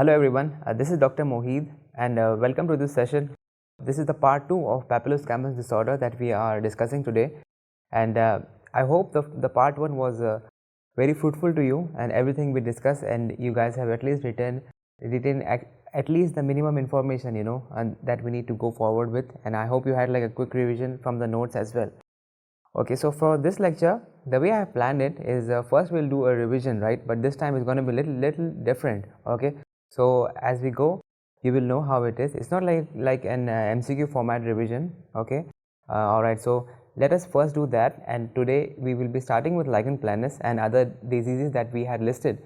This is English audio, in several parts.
Hello everyone, this is Dr. Mohid and welcome to this session. This is the part 2 of Papulosquamous disorder that we are discussing today, and I hope the part 1 was very fruitful to you and everything we discussed, and you guys have at least written at least the minimum information and that we need to go forward with, and I hope you had like a quick revision from the notes as well. Okay, so for this lecture, the way I have planned it is first we'll do a revision, right? But this time it's going to be little different. Okay, so as we go, you will know how it is. It's not like an MCQ format revision. Okay, all right. So let us first do that, and today we will be starting with lichen planus and other diseases that we had listed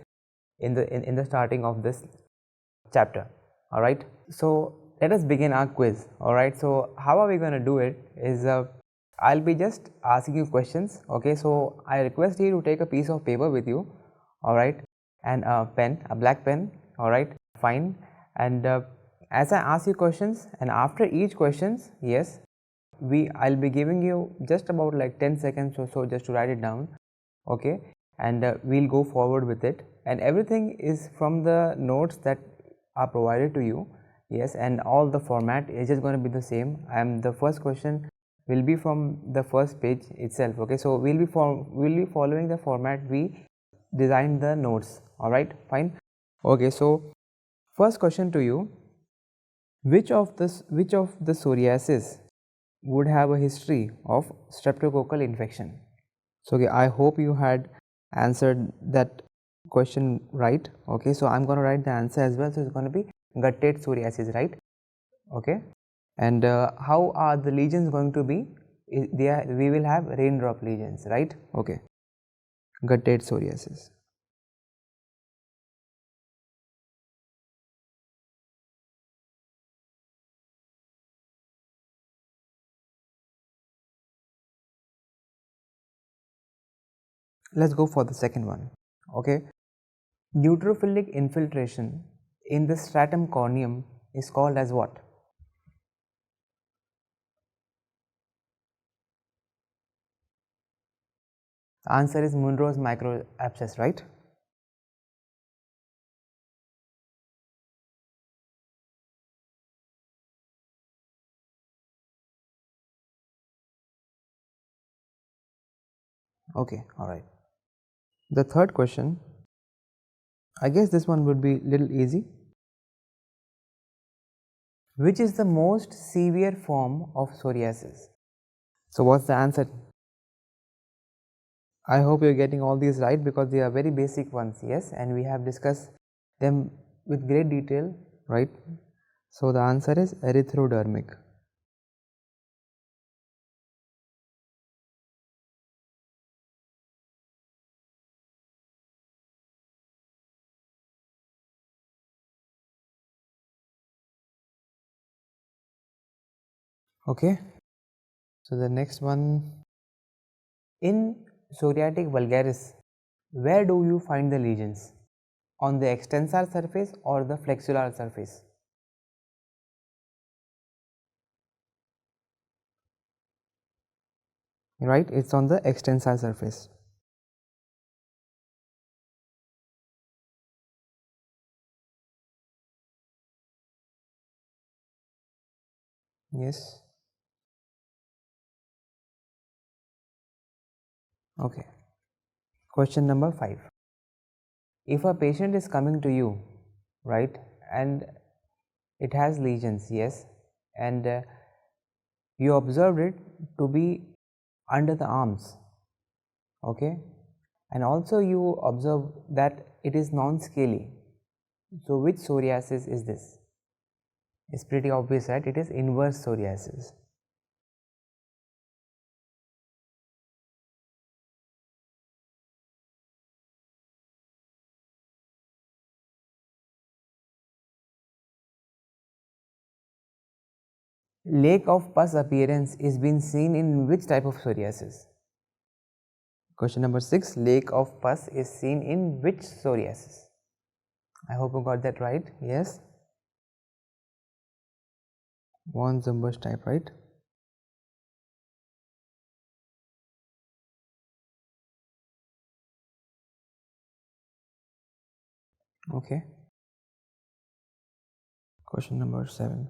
in the starting of this chapter. All right. So let us begin our quiz. All right. So how are we going to do it? Is I'll be just asking you questions. Okay, so I request you to take a piece of paper with you, all right, and a pen, a black pen, all right, fine. And as I ask you questions, and after each questions, yes, I'll be giving you just about like 10 seconds or so just to write it down, okay, and we'll go forward with it. And everything is from the notes that are provided to you, yes, and all the format is just going to be the same. The first question will be from the first page itself. Okay, so we'll be following the format we designed the notes. All right, fine. Okay, so first question to you: which of the psoriasis would have a history of streptococcal infection? So okay, I hope you had answered that question right. Okay, so I'm going to write the answer as well. So it's going to be gutted psoriasis, right? Okay. And how are the lesions going to be? We will have raindrop lesions, right? Okay, gutted psoriasis. Let's go for the second one. Okay, neutrophilic infiltration in the stratum corneum is called as what? The answer is Munro's microabscess, right? Okay, all right. The third question, I guess this one would be little easy. Which is the most severe form of psoriasis? So what's the answer? I hope you're getting all these right because they are very basic ones, yes, and we have discussed them with great detail, right? So the answer is erythrodermic. Okay, so the next one, in psoriatic vulgaris, where do you find the lesions? On the extensor surface or the flexular surface? Right, it's on the extensor surface. Yes. Okay. Question number 5. If a patient is coming to you, right, and it has lesions, yes, and you observed it to be under the arms, okay, and also you observe that it is non-scaly. So which psoriasis is this? It's pretty obvious, right? It is inverse psoriasis. Lake of pus appearance is being seen in which type of psoriasis? Question number 6. Lake of pus is seen in which psoriasis? I hope you got that right. Yes. Von Zumbusch type, right? Okay. Question number 7.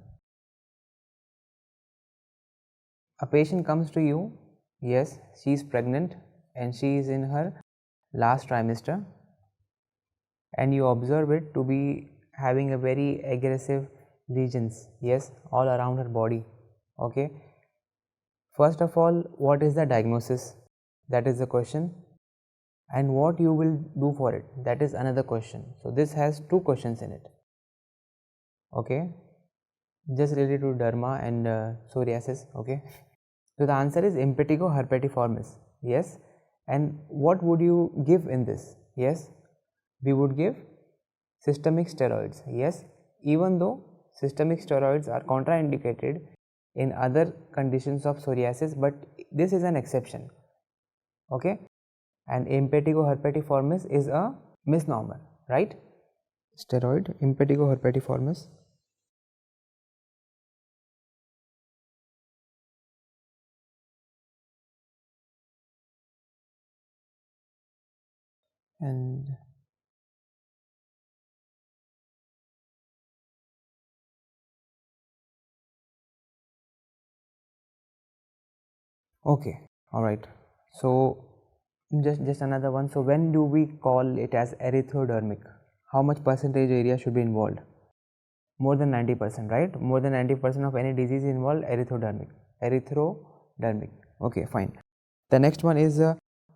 A patient comes to you, yes, she is pregnant and she is in her last trimester, and you observe it to be having a very aggressive lesions, yes, all around her body. Okay, first of all, what is the diagnosis? That is the question. And what you will do for it, that is another question. So this has two questions in it. Okay, just related to derma and psoriasis. Okay, so the answer is impetigo herpetiformis. Yes, and what would you give in this? Yes, we would give systemic steroids. Yes, even though systemic steroids are contraindicated in other conditions of psoriasis, but this is an exception. Okay, and impetigo herpetiformis is a misnomer, right? Steroid, impetigo herpetiformis. And okay, all right. So just another one. So when do we call it as erythrodermic? How much percentage area should be involved? More than 90%, right? More than 90% of any disease involved erythrodermic. Erythrodermic. Okay, fine. The next one is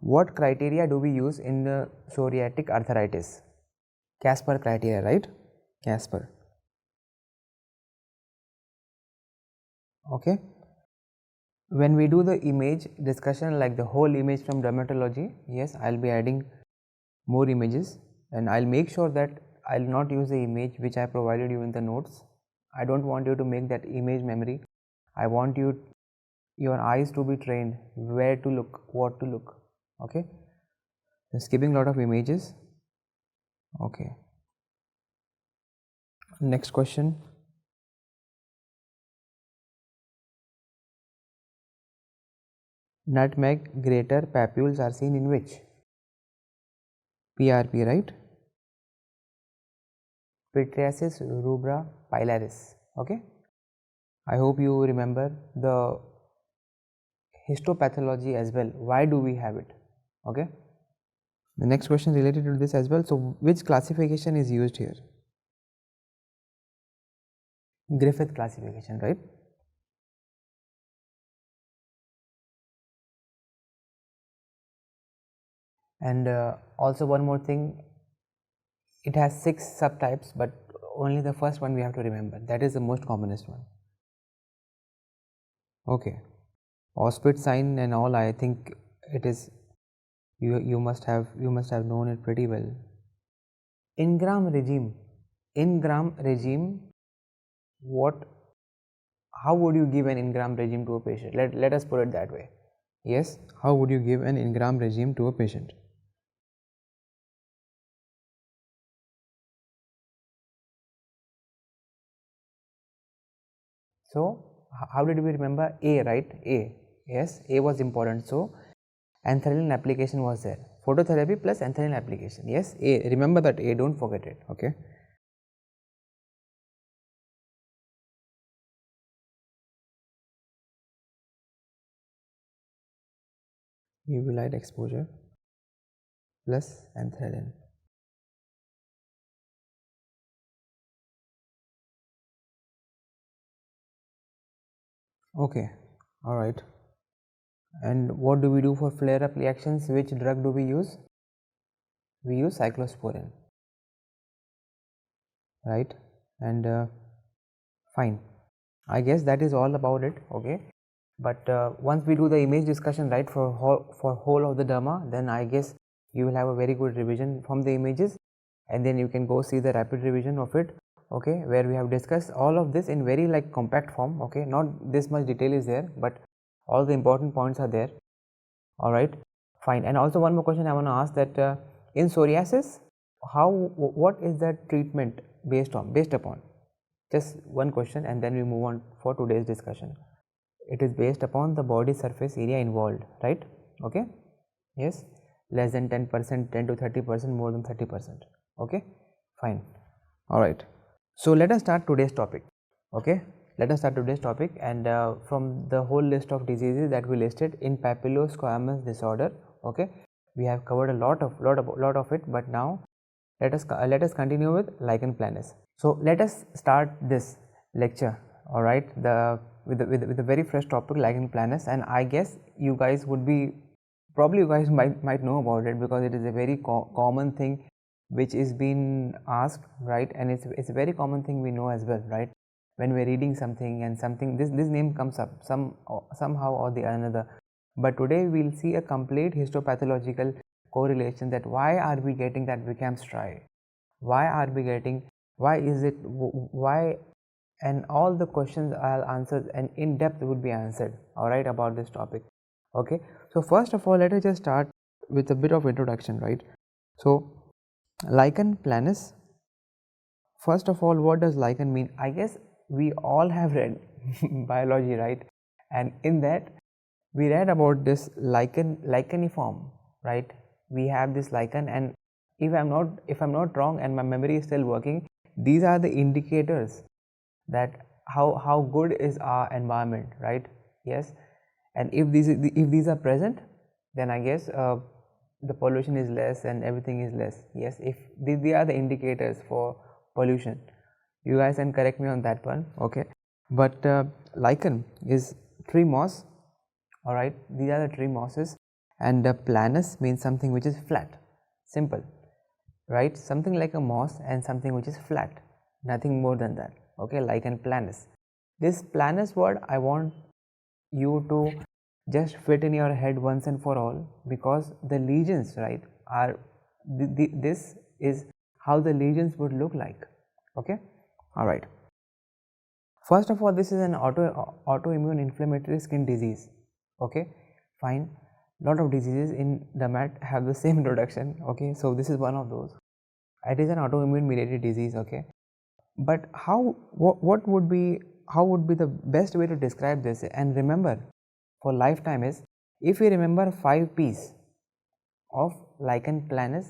what criteria do we use in psoriatic arthritis? 𝗏𝗃 criteria, right? 𝗏𝗃. Okay. When we do the image discussion, like the whole image from dermatology, yes, I'll be adding more images, and I'll make sure that I'll not use the image which I provided you in the notes. I don't want you to make that image memory. I want your eyes to be trained where to look, what to look. Okay, I'm skipping a lot of images. Okay, next question. Nutmeg greater papules are seen in which? PRP, right? Pityriasis Rubra Pilaris. Okay, I hope you remember the histopathology as well. Why do we have it? Okay, the next question related to this as well. So which classification is used here? Griffith classification, right? And also one more thing, it has 6 subtypes, but only the first one we have to remember. That is the most commonest one. Okay, Auspitz sign and all, I think it is, you must have known it pretty well. Ingram regime, what, how would you give an Ingram regime to a patient? Let us put it that way. Yes, how would you give an Ingram regime to a patient? So how did we remember? A, right? A, yes, A was important. So anthraline application was there, phototherapy plus anthraline application. Yes, A, remember that A, don't forget it. Okay, UV light exposure plus anthraline. Okay, all right. And what do we do for flare up reactions? Which drug do we use? We use cyclosporin, right? And fine, I guess that is all about it. Okay, but once we do the image discussion, right, for whole of the derma, then I guess you will have a very good revision from the images, and then you can go see the rapid revision of it. Okay, where we have discussed all of this in very like compact form. Okay, not this much detail is there, but all the important points are there. All right, fine. And also one more question I want to ask, that in psoriasis, what is the treatment based upon? Just one question, and then we move on for today's discussion. It is based upon the body surface area involved, right? Okay, yes, less than 10%, 10 to 30%, more than 30%. Okay, fine. All right. So let us start today's topic. Okay, let us start today's topic, and from the whole list of diseases that we listed in Papulosquamous disorder, okay, we have covered a lot of it, but now let us continue with Lichen Planus. So let us start this lecture, all right, with the very fresh topic, Lichen Planus, and I guess you guys would be, probably you guys might know about it, because it is a very common thing which is being asked, right, and it's a very common thing we know as well, right, when we're reading something and this name comes up somehow or the another. But today we'll see a complete histopathological correlation, that why are we getting that Wickham Striae, why is it, why, and all the questions I'll answer and in depth would be answered, all right, about this topic. Okay, so first of all, let us just start with a bit of introduction, right. So Lichen Planus, first of all, what does lichen mean? I guess we all have read biology, right, and in that we read about this licheniform, right. We have this lichen, and if I'm not wrong and my memory is still working, these are the indicators that how good is our environment, right. Yes, and if these are present, then I guess the pollution is less and everything is less. Yes, if they are the indicators for pollution, you guys can correct me on that one. Okay, but lichen is tree moss, all right, these are the tree mosses, and planus means something which is flat, simple, right, something like a moss and something which is flat, nothing more than that. Okay, Lichen Planus. This planus word I want you to just fit in your head once and for all, because the lesions, right, are this is how the lesions would look like. Okay, all right. First of all, this is an autoimmune inflammatory skin disease. Okay, fine. Lot of diseases in dermat have the same introduction. Okay, so this is one of those. It is an autoimmune mediated disease. Okay, but what would be, how would be the best way to describe this and remember for lifetime is, if we remember 5 P's of Lichen Planus,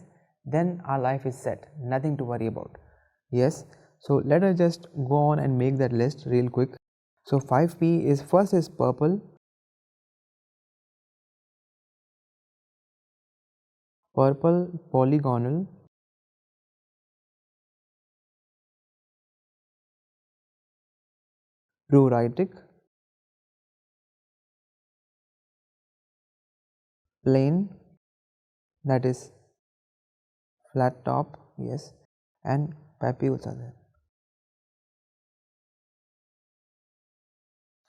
then our life is set, nothing to worry about. Yes, so let us just go on and make that list real quick. So 5P is, first is purple, polygonal, pruritic, plain, that is flat top, yes, and papules are there.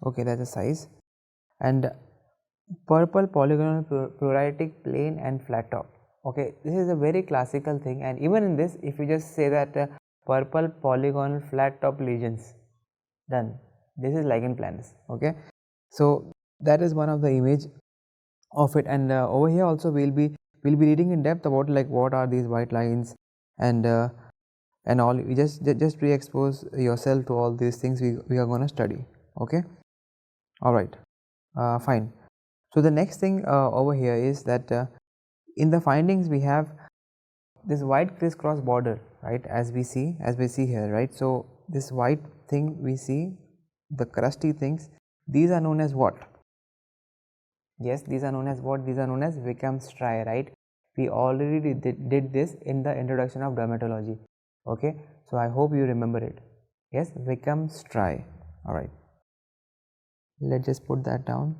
Okay, that's the size. And purple, polygonal, pruritic, plain and flat top. Okay, this is a very classical thing, and even in this, if you just say that purple, polygonal, flat top lesions, done, this is Lichen Planus. Okay, so that is one of the image of it, and over here also we'll be reading in depth about like what are these white lines and all. You just pre-expose yourself to all these things we are going to study. Okay, all right, fine. So the next thing over here is that in the findings we have this white crisscross border, right, as we see here, right. So this white thing we see, the crusty things, these are known as what? Yes, these are known as what? These are known as Wickham Striae, right. We already did this in the introduction of dermatology. Okay, so I hope you remember it. Yes, Wickham Striae. All right, let's just put that down.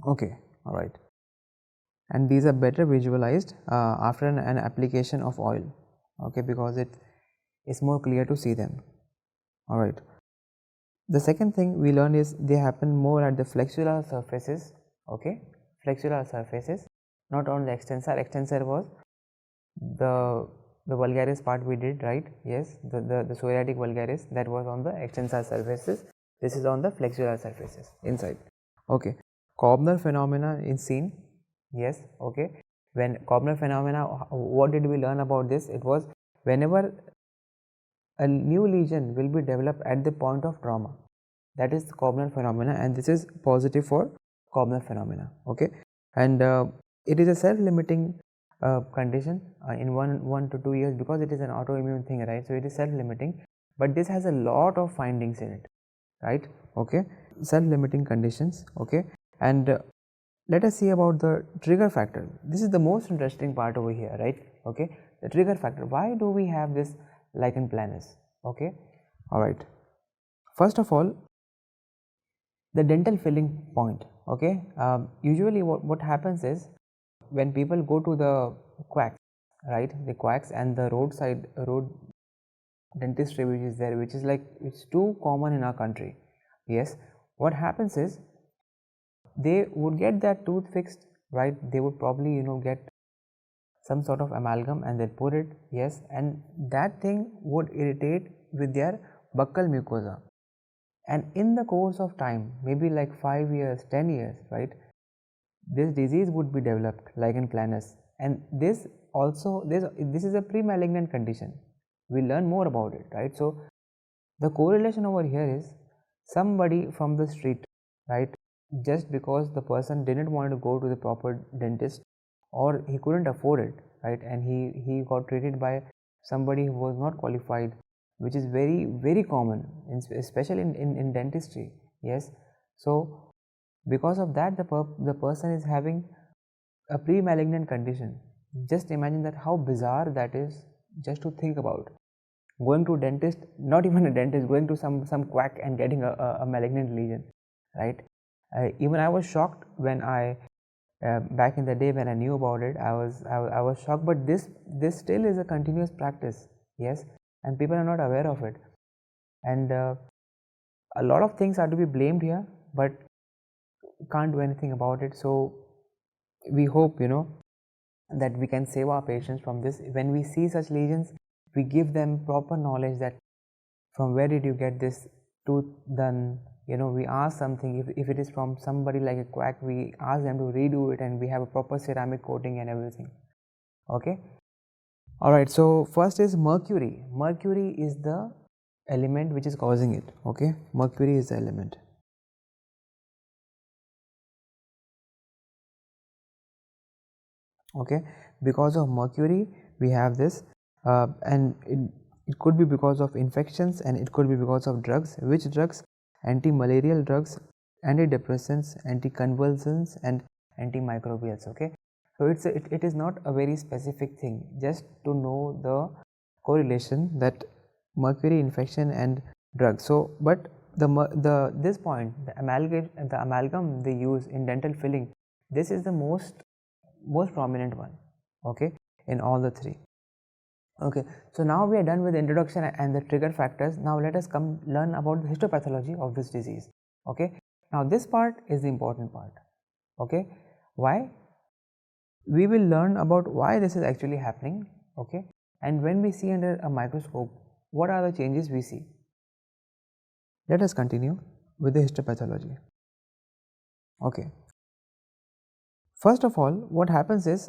Okay, all right, and these are better visualized after an application of oil. Okay, because it is more clear to see them. All right, the second thing we learned is they happen more at the flexural surfaces. Okay, flexural surfaces, not on the extensor. Extensor was the vulgaris part we did, right. Yes, the psoriatic vulgaris, that was on the extensor surfaces. This is on the flexural surfaces inside. Okay, Koebner phenomena is seen. Yes, okay, when Koebner phenomena, what did we learn about this? It was whenever a new lesion will be developed at the point of trauma, that is Koebner phenomena, and this is positive for Koebner phenomena. Okay, and it is a self-limiting condition in 1 to 2 years, because it is an autoimmune thing, right? So it is self-limiting, but this has a lot of findings in it, right? Okay, self-limiting conditions. Okay, and let us see about the trigger factor. This is the most interesting part over here, right? Okay, the trigger factor. Why do we have this lichen planus? Okay, all right. First of all, the dental filling point. Okay, usually what happens is, when people go to the quacks, right? The quacks and the road dentistry which is there, which is like, it's too common in our country. Yes, what happens is, they would get that tooth fixed, right? They would probably get some sort of amalgam and they put it. Yes, and that thing would irritate with their buccal mucosa, and in the course of time, maybe like 5 years, 10 years, right, this disease would be developed, lichen planus. And this also, this is a pre-malignant condition. We learn more about it, right? So the correlation over here is, somebody from the street, right, just because the person didn't want to go to the proper dentist, or he couldn't afford it, right, and he got treated by somebody who was not qualified, which is very common, especially in dentistry. Yes, so because of that, the person is having a pre-malignant condition. Just imagine that, how bizarre that is, just to think about. Going to a dentist, not even a dentist, going to some quack and getting a malignant lesion, right? Even I was shocked when I back in the day, when I knew about it, I was shocked. But this still is a continuous practice. Yes, and people are not aware of it, and a lot of things are to be blamed here, but can't do anything about it. So we hope that we can save our patients from this. When we see such lesions, we give them proper knowledge that, from where did you get this tooth done. We ask something. If it is from somebody like a quack, we ask them to redo it, and we have a proper ceramic coating and everything. Okay, all right. So first is mercury. Mercury is the element which is causing it. Okay, mercury is the element. Okay, because of mercury we have this, and it could be because of infections, and it could be because of drugs. Which drugs? Anti-malarial drugs, antidepressants, anticonvulsants, and antimicrobials. Okay, so it is not a very specific thing, just to know the correlation, that mercury, infection, and drugs. So but this point, the amalgam they use in dental filling, this is the most prominent one. Okay, in all the three. Okay, so now we are done with the introduction and the trigger factors. Now let us come learn about the histopathology of this disease. Okay, now this part is the important part. Okay, why? We will learn about why this is actually happening. Okay, and when we see under a microscope, what are the changes we see. Let us continue with the histopathology. Okay, first of all, what happens is,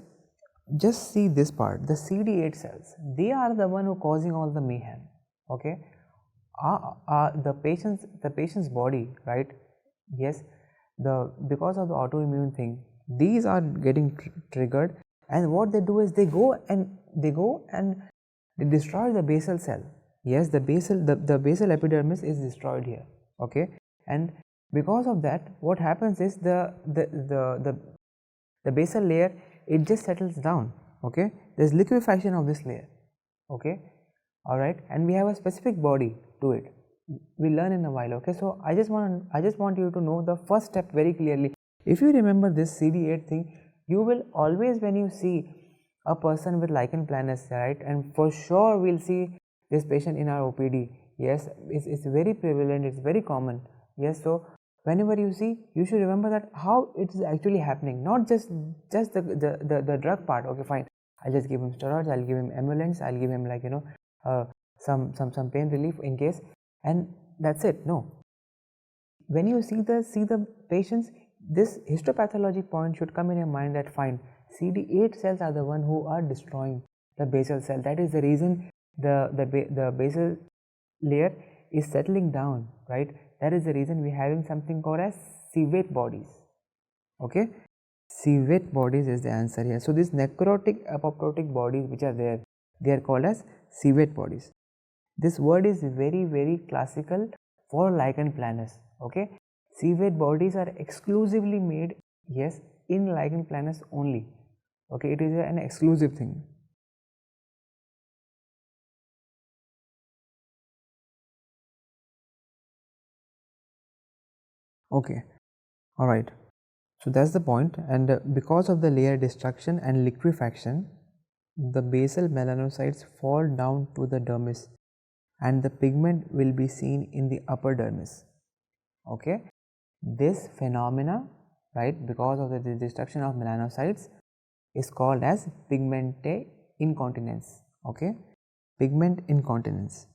just see this part, the CD8 cells, they are the one who causing all the mayhem. Okay, the patient's body, right? Yes, because of the autoimmune thing, these are getting triggered, and what they do is, they go and they destroy the basal cell. Yes, the basal epidermis is destroyed here. Okay, and because of that, what happens is, the basal layer, it just settles down. Okay, there's liquefaction of this layer. Okay, all right, and we have a specific body to it. We learn in a while. Okay, so I just want you to know the first step very clearly. If you remember this CD8 thing, you will always, when you see a person with lichen planus, right, and for sure we'll see this patient in our OPD. Yes, it's very prevalent, it's very common. Yes, so whenever you see, you should remember that how it is actually happening, not just the drug part. Okay, fine, I'll just give him steroids, I'll give him emollients, I'll give him, like, some pain relief in case, and that's it. No, when you see the patients, this histopathology point should come in your mind, that fine, CD8 cells are the one who are destroying the basal cell. That is the reason the basal layer is settling down, right? That is the reason we're having something called as cavate bodies. Okay, civet bodies is the answer here. So these necrotic apoptotic bodies which are there, they are called as civet bodies. This word is very classical for lichen planus. Okay, civet bodies are exclusively made, yes, in lichen planus only. Okay, it is an exclusive thing. Okay, all right. So that's the point, and because of the layer destruction and liquefaction, the basal melanocytes fall down to the dermis, and the pigment will be seen in the upper dermis. Okay, this phenomena, right, because of the destruction of melanocytes, is called as pigmente incontinence. Okay, pigment incontinence.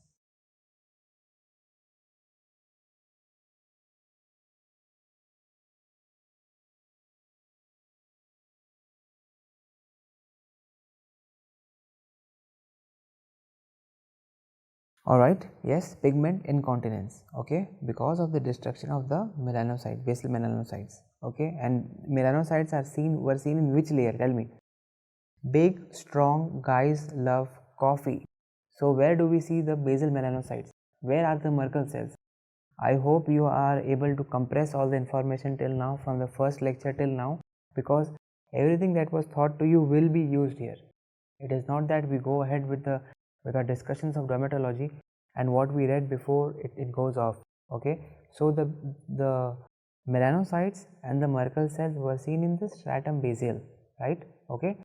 Alright, yes, pigment incontinence, okay, because of the destruction of the melanocyte, basal melanocytes, okay, and melanocytes were seen in which layer? Tell me. Big, strong guys love coffee. So where do we see the basal melanocytes? Where are the Merkel cells? I hope you are able to compress all the information till now, from the first lecture till now, because everything that was taught to you will be used here. It is not that we go ahead with our discussions of dermatology and what we read before it goes off. Okay, so the melanocytes and the Merkel cells were seen in the stratum basal, right? Okay,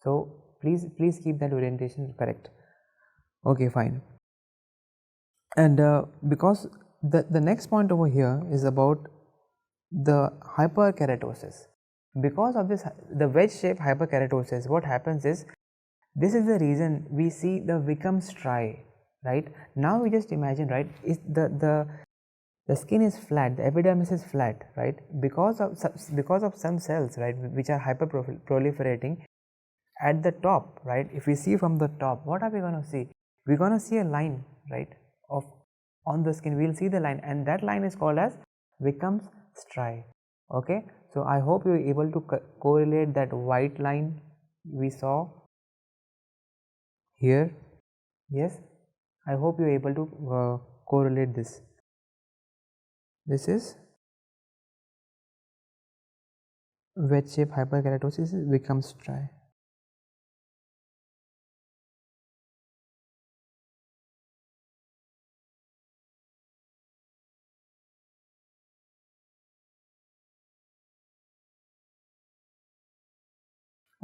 so please keep that orientation correct. Okay, fine. And because the next point over here is about the hyperkeratosis. Because of this, the wedge shaped hyperkeratosis, what happens is, this is the reason we see the Wickham Striae, right? Now we just imagine, right, is the skin is flat, the epidermis is flat, right, because of some cells, right, which are hyper proliferating at the top, right? If we see from the top, what are we going to see? We're going to see a line, right, of on the skin. We'll see the line, and that line is called as Wickham's striae. Okay, so I hope you're able to correlate that white line we saw here. Yes, I hope you're able to correlate this. This is wedge shape hyperkeratosis, Wickham's striae.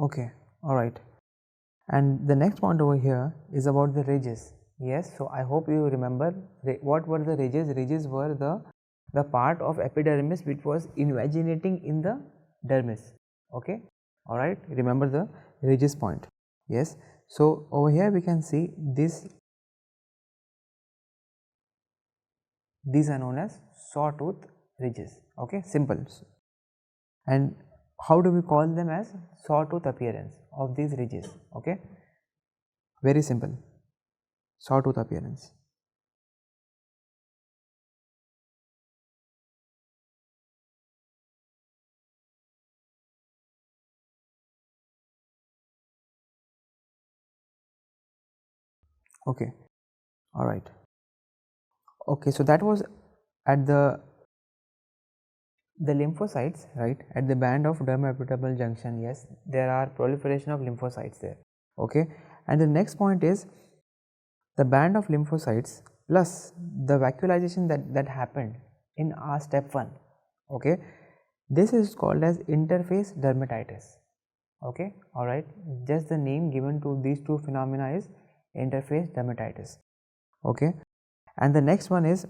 Okay, all right. And the next point over here is about the ridges. Yes, so I hope you remember what were the ridges. Ridges were the part of epidermis which was invaginating in the dermis. Okay, all right, remember the ridges point. Yes, so over here we can see these are known as sawtooth ridges. Okay, simple. And how do we call them? As sawtooth appearance of these ridges. Okay, very simple, sawtooth appearance. Okay, all right. Okay, so that was at the lymphocytes, right, at the band of dermoepithelial junction. Yes, there are proliferation of lymphocytes there. Okay, and the next point is the band of lymphocytes plus the vacuolization that happened in our step 1. Okay, this is called as interface dermatitis. Okay, all right, just the name given to these two phenomena is interface dermatitis. Okay, and the next one is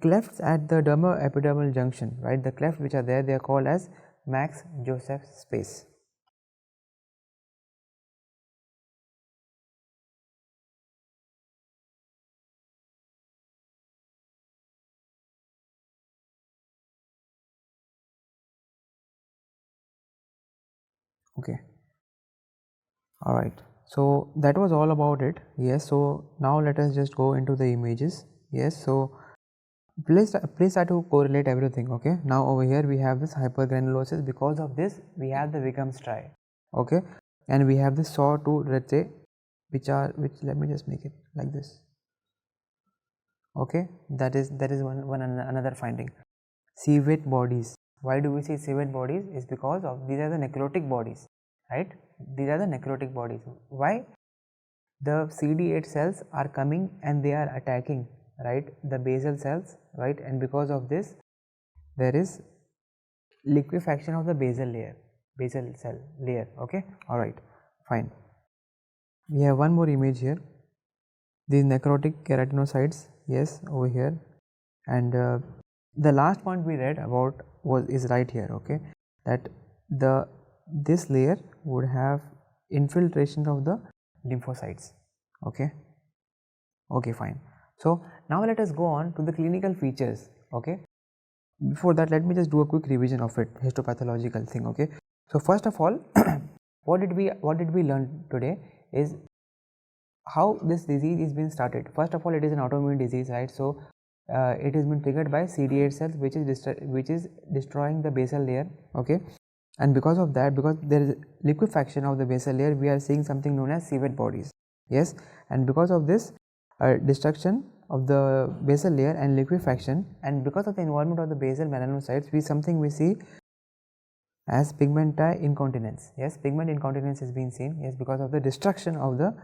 clefts at the dermoepidermal junction, right? The clefts which are there, they are called as Max Joseph space. Okay, all right, so that was all about it. Yes, so now let us just go into the images. Yes, so please try to correlate everything. Okay, now over here we have this hypergranulosis. Because of this we have the Wickham Striae. Okay, and we have the 𝗧𝗲𝗹𝗵𝗵, which let me just make it like this. Okay, that is another finding. 𝗲𝗵𝗵 bodies. Why do we say 𝗲𝗵𝗵 bodies? Is because of these are the necrotic bodies, right? These are the necrotic bodies. Why? The CD8 cells are coming and they are attacking, right, the basal cells, right, and because of this there is liquefaction of the basal cell layer. Okay, all right, fine. We have one more image here, these necrotic keratinocytes, yes, over here, and the last point we read about is right here. Okay, that this layer would have infiltration of the lymphocytes. Okay, fine. So now let us go on to the clinical features. Okay, before that let me just do a quick revision of it, histopathological thing. Okay, so first of all what did we learn today is how this disease is being started. First of all, it is an autoimmune disease, right? So it has been triggered by CD8 cells which is destroying the basal layer. Okay, and because of that, because there is liquefaction of the basal layer, we are seeing something known as 𝗲𝗵𝗵 bodies. Yes, and because of this destruction of the basal layer and liquefaction, and because of the involvement of the basal melanocytes, we see as pigmenti incontinence. Yes, pigment incontinence is being seen. Yes, because of the destruction of the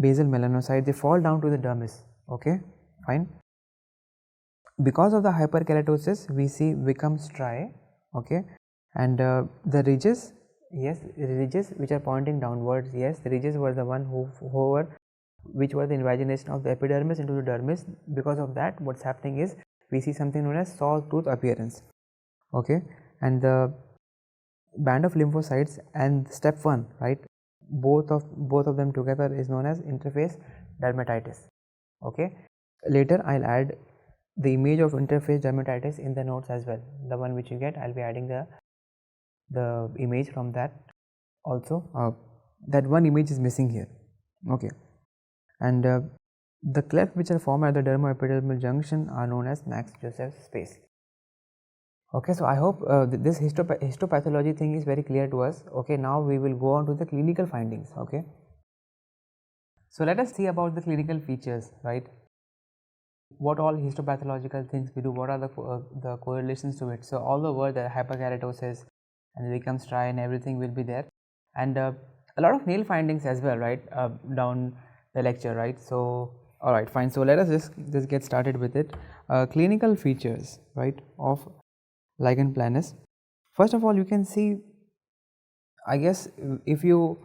basal melanocytes, they fall down to the dermis. Okay, fine. Because of the hyperkeratosis, we see Wickham Striae. Okay, and the ridges, yes, ridges which are pointing downwards. Yes, the ridges were the one which were the invagination of the epidermis into the dermis. Because of that, what's happening is we see something known as sawtooth appearance. Okay, and the band of lymphocytes and step 1, right, both of them together is known as interface dermatitis. Okay, later I'll add the image of interface dermatitis in the notes as well. The one which you get, I'll be adding the image from that also. That one image is missing here. Okay, and the clefts which are formed at the dermoepidermal junction are known as Max-Joseph space. Okay, so I hope this histopathology thing is very clear to us. Okay, now we will go on to the clinical findings. Okay, so let us see about the clinical features, right? What all histopathological things we do, what are the correlations to it. So all the words, the hyperkeratosis and Wickham Striae and everything will be there, and a lot of nail findings as well, right, down the lecture, right? So all right, fine. So let us just get started with it. Clinical features, right, of Lichen planus. First of all, you can see, I guess, if you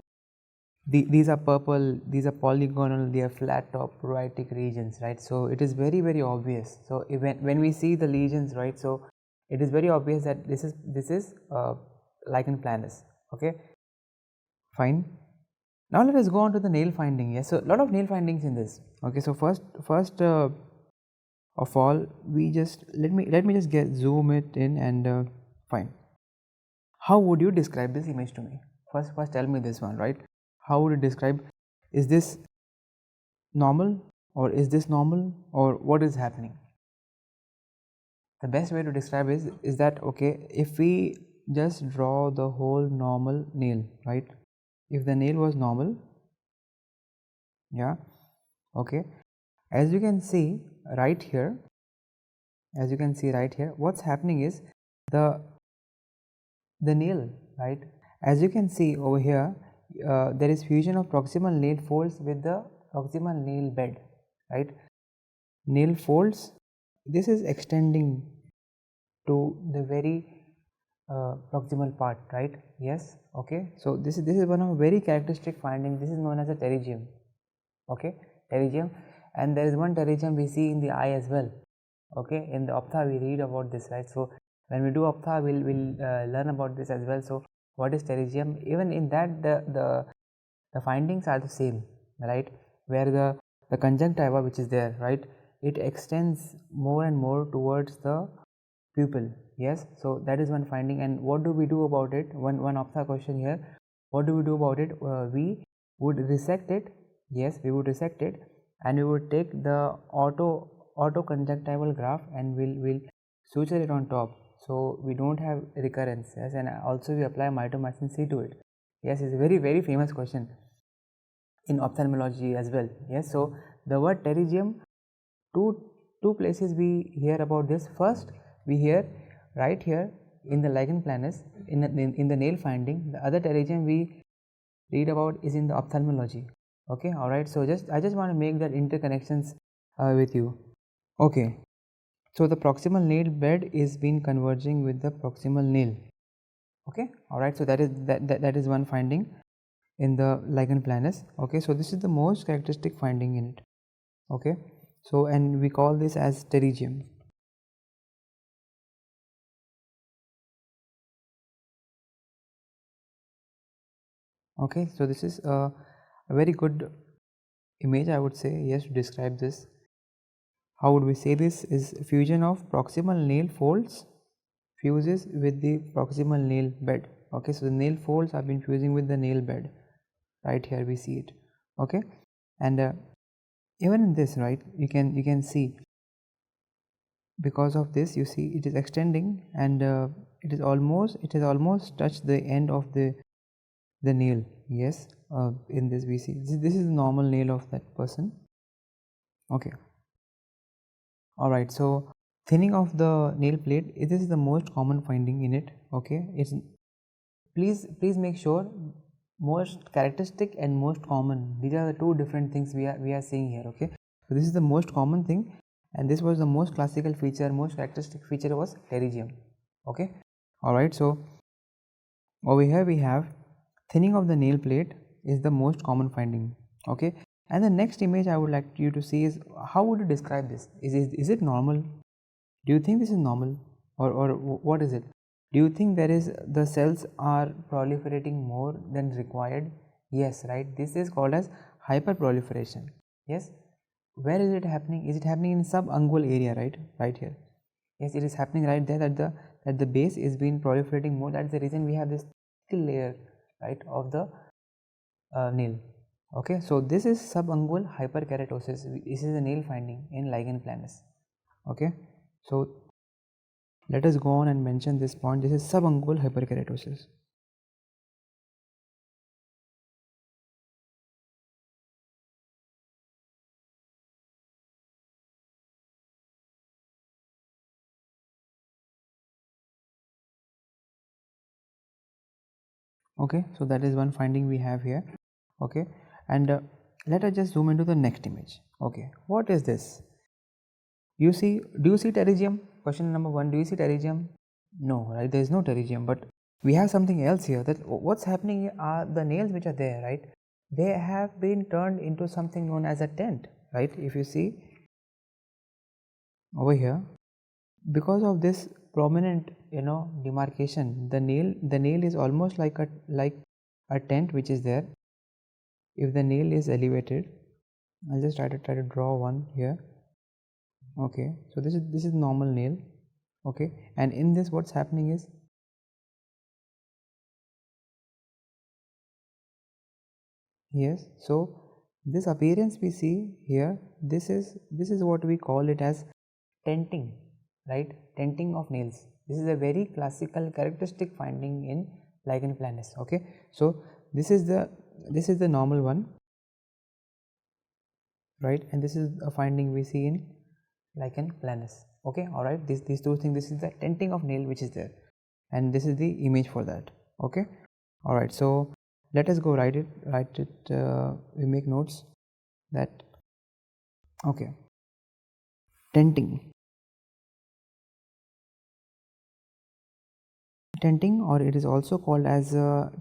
these are purple, these are polygonal, they are flat top pruritic regions, right? So it is very obvious. So when we see the lesions, right, so it is very obvious that this is Lichen planus. Okay, fine. Now let us go on to the nail finding. Yes, so a lot of nail findings in this. Okay, so first of all, we just let me just zoom it in, and fine. How would you describe this image to me? First tell me this one, right? How would you describe, is this normal, or is this normal, or what is happening? The best way to describe is that, okay, if we just draw the whole normal nail, right? If the nail was normal, yeah, okay, as you can see right here, what's happening is the nail, right, as you can see over here, there is fusion of proximal nail folds with the proximal nail bed, right? Nail folds, this is extending to the very proximal part, right? Yes, okay, so this is one of very characteristic findings. This is known as a pterygium. Okay, pterygium, and there is one pterygium we see in the eye as well. Okay, in the 𝗵𝗵𝗴𝗵 we read about this, right? So when we do 𝗵𝗵𝗴, we'll learn about this as well. So what is pterygium? Even in that, the findings are the same, right? Where the conjunctiva which is there, right, it extends more and more towards the pupil. Yes, so that is one finding. And what do we do about it? One 𝗵𝗵 question here. What do we do about it? We would resect it. Yes, we would resect it, and we would take the autoconjunctival graft and we'll suture it on top, so we don't have recurrence. Yes, and also we apply mitomycin C to it. Yes, it's a very famous question in ophthalmology as well. Yes, so the word pterygium, two places we hear about this. First we hear right here in the lichen planus in the nail finding. The other pterygium we read about is in the ophthalmology. Okay, all right. So I just want to make that interconnections with you. Okay, so the proximal nail bed is been converging with the proximal nail. Okay, all right. So that is one finding in the lichen planus. Okay, so this is the most characteristic finding in it. Okay, so and we call this as pterygium. Okay, so this is a very good image, I would say, yes, to describe this. How would we say this? Is fusion of proximal nail folds fuses with the proximal nail bed. Okay, so the nail folds have been fusing with the nail bed. Right here we see it. Okay, and even in this, right, you can see, because of this, you see it is extending, and it has almost touched the end of the nail. Yes, in this we see this is the normal nail of that person. Okay, all right. So thinning of the nail plate, this is the most common finding in it. Okay, it's please make sure most characteristic and most common, these are the two different things we are seeing here. Okay, so this is the most common thing, and this was the most classical feature, most characteristic feature was pterygium. Okay, all right. So over here we have thinning of the nail plate is the most common finding. Okay, and the next image I would like you to see is, how would you describe this? Is it normal? Do you think this is normal, or what is it? Do you think the cells are proliferating more than required? Yes, right. This is called as hyperproliferation. Yes. Where is it happening? Is it happening in subungual area, right? Right here. Yes, it is happening right there, that the base is being proliferating more. That's the reason we have this thick layer, right, of the nail. Okay, so this is subungual hyperkeratosis. This is a nail finding in lichen planus. Okay, so let us go on and mention this point. This is subungual hyperkeratosis. Okay, so that is one finding we have here. Okay, and let us just zoom into the next image. Okay, what is this? Do you see pterygium? Question number 1, do you see pterygium? No, right, there is no pterygium, but we have something else here. That what's happening are the nails which are there, right, they have been turned into something known as a tent, right? If you see over here, because of this prominent demarcation, the nail is almost like a tent which is there. If the nail is elevated, I'll just try to draw one here. Okay, so this is normal nail. Okay, and in this what's happening is, yes, so this appearance we see here, this is what we call it as tenting, right? Tenting of nails. This is a very classical characteristic finding in lichen planus. Okay, so this is the normal one, right, and this is a finding we see in lichen planus. Okay, all right, these two things, this is the tenting of nail which is there, and this is the image for that. Okay, all right, so let us go write it we make notes that. Okay, tenting, or it is also called as a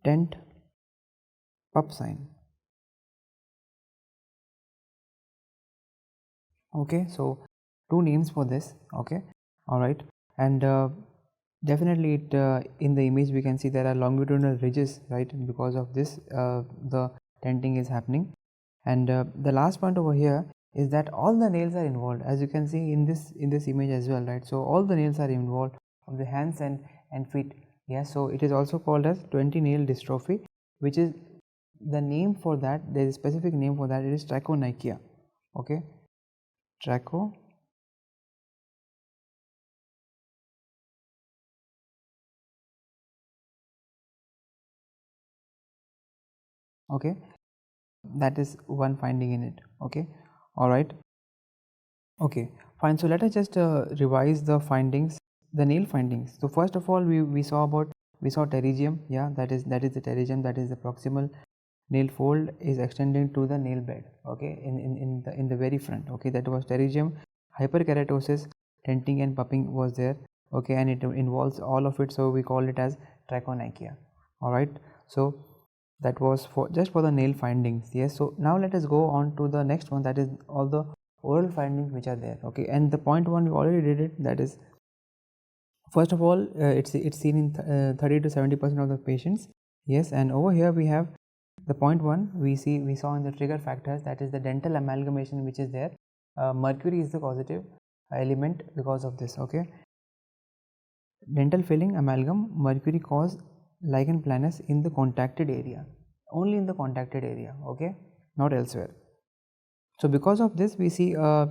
tent pup sign. Okay, so two names for this. Okay, all right, and definitely in the image we can see there are longitudinal ridges, right? Because of this the tenting is happening. And the last point over here is that all the nails are involved, as you can see in this image as well, right? So all the nails are involved of the hands and feet. Yes, so it is also called as 20 nail dystrophy, which is the name for that. There is a specific name for that. It is trichonychia. Okay, Tracho. Okay, that is one finding in it. Okay, all right. Okay, fine. So let us just revise the findings, the nail findings. So first of all, we saw pterygium. Yeah, that is the pterygium, that is the proximal nail fold is extending to the nail bed. Okay, in the very front. Okay, that was pterygium. Hyperkeratosis, tenting and puffing was there. Okay, and it involves all of it, so we call it as trichonychia. All right. So that was for just for the nail findings. Yes, so now let us go on to the next one, that is all the oral findings which are there. Okay, and the point one we already did it, that is first of all it's seen in 30 to 70% of the patients. Yes, and over here we have the point one, we saw in the trigger factors, that is the dental amalgamation which is there. Mercury is the causative element because of this. Okay, dental filling amalgam, mercury cause lichen planus in the contacted area, only in the contacted area. Okay, not elsewhere. So because of this we see a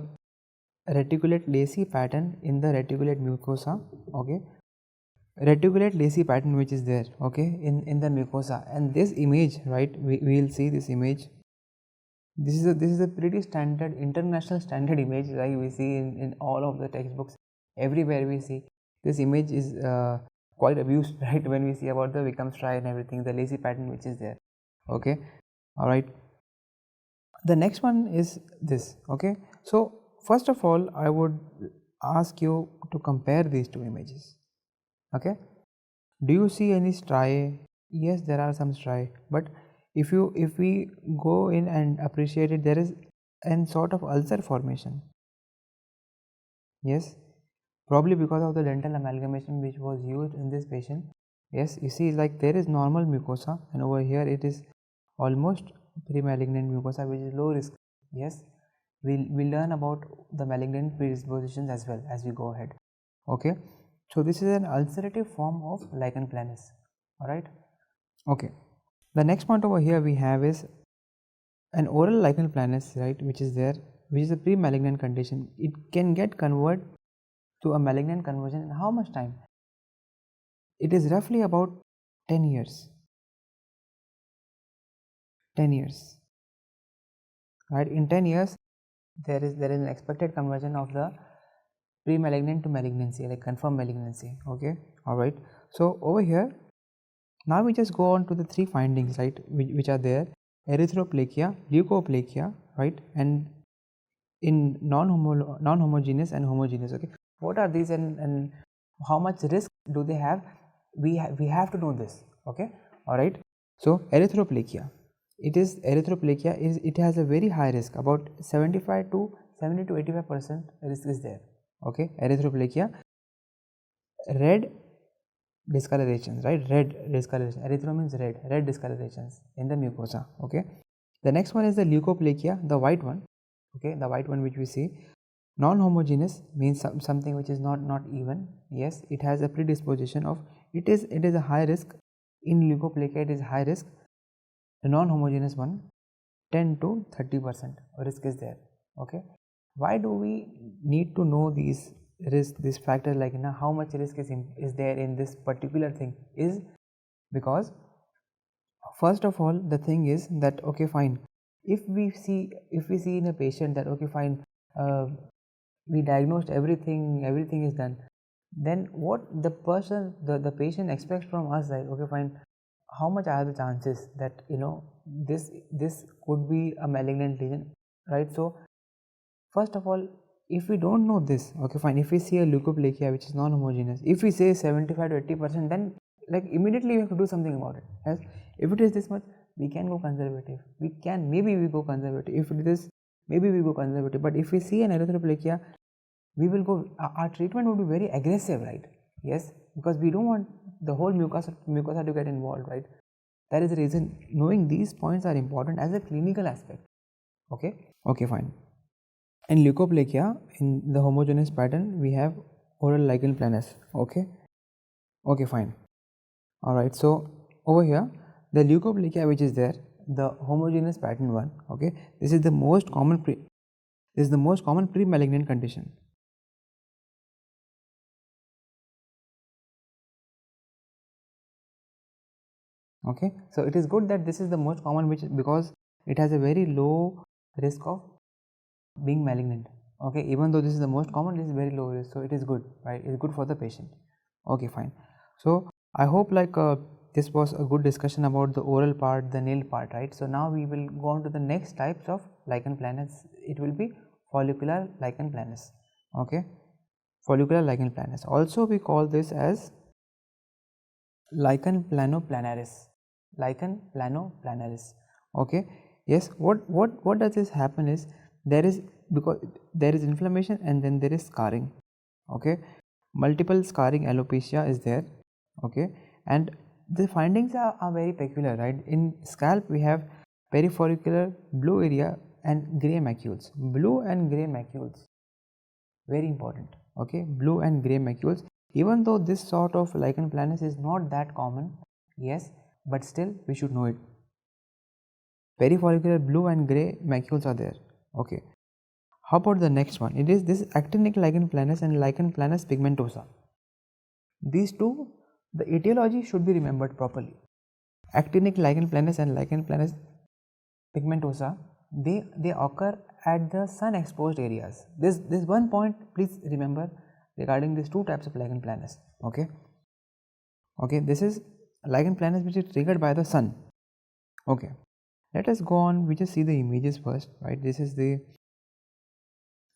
reticulate lacy pattern in the reticulate mucosa. Okay, reticulate lacy pattern which is there, okay, in the mucosa, and this image, right, we will see this image. This is a pretty standard, international standard image, like we see in all of the textbooks. Everywhere we see this image is quite abused, right, when we see about the Wickham Striae and everything, the lacy pattern which is there. Okay, all right. The next one is this. Okay, so first of all I would ask you to compare these two images. Okay, do you see any striae? Yes, there are some striae, but if we go in and appreciate it, there is an sort of ulcer formation. Yes, probably because of the dental amalgamation which was used in this patient. Yes, you see, like there is normal mucosa, and over here it is almost pre-malignant mucosa which is low risk. Yes, we'll learn about the malignant predispositions as well as we go ahead. Okay, so this is an ulcerative form of lichen planus. All right. Okay, the next point over here we have is an oral lichen planus, right, which is there, which is a pre-malignant condition. It can get converted to a malignant conversion in how much time? It is roughly about 10 years. 10 years, right? In 10 years there is an expected conversion of the pre-malignant to malignancy, like confirmed malignancy. Okay, all right. So over here now we just go on to the three findings, right, which are there: erythroplakia, leukoplakia, right, and in non-homogeneous and homogeneous. Okay, what are these, and how much risk do they have? We have to know this. Okay, all right. So erythroplakia, it has a very high risk, about 75 to 85% risk is there. Okay, erythroplakia. Red discolorations, right, red discoloration, erythro means red discolorations in the mucosa. Okay, the next one is the leukoplakia, the white one. Okay, the white one which we see. Non-homogeneous means something which is not even. Yes, it has a predisposition of, it is a high risk. In leukoplakia it is high risk. The non-homogeneous one, 10 to 30% risk is there. Okay, why do we need to know these risk, this factor, like how much risk is there in this particular thing? Is because first of all the thing is that, okay, fine, if we see in a patient that, okay, fine, we diagnosed everything is done, then what the patient expects from us, right? Okay, fine, how much are the chances that this could be a malignant lesion, right? So first of all, if we don't know this, okay, fine, if we see a leukoplakia which is non-homogeneous, if we say 75 to 80%, then like immediately we have to do something about it. Yes, if it is this much, we can go conservative, maybe we go conservative. If it is, maybe we go conservative. But if we see an erythroplakia, we will go, our treatment would be very aggressive, right? Yes, because we don't want the whole mucosa to get involved, right? That is the reason knowing these points are important as a clinical aspect. Okay, fine. In leukoplakia, in the homogeneous pattern, we have oral lichen planus. Okay, fine. All right, so over here the leukoplakia which is there, the homogeneous pattern one. Okay, this is the most common This is the most common pre-malignant condition. Okay, so it is good that this is the most common, because it has a very low risk of being malignant. Okay, even though this is the most common, this is very low risk, so it is good, right? It's good for the patient. Okay, fine. So I hope this was a good discussion about the oral part, the nail part, right? So now we will go on to the next types of lichen planus. It will be follicular lichen planus. Okay, follicular lichen planus. Also we call this as Lichen planoplanaris. Lichen planoplanaris. Okay. Yes. What does this happen is, because there is inflammation and then there is scarring. Okay. Multiple scarring alopecia is there. Okay. And the findings are very peculiar, right? In scalp we have perifollicular blue area and gray macules. Blue and gray macules, very important. Okay, blue and gray macules. Even though this sort of lichen planus is not that common, yes, but still we should know it. Perifollicular blue and gray macules are there. Okay, how about the next one? It is this actinic lichen planus and lichen planus pigmentosa. These two, the etiology should be remembered properly. Actinic lichen planus and lichen planus pigmentosa, they occur at the sun exposed areas. This one point please remember regarding these two types of lichen planus. Okay, this is lichen planus which is triggered by the sun. Okay, let us go on. We just see the images first, right? This is the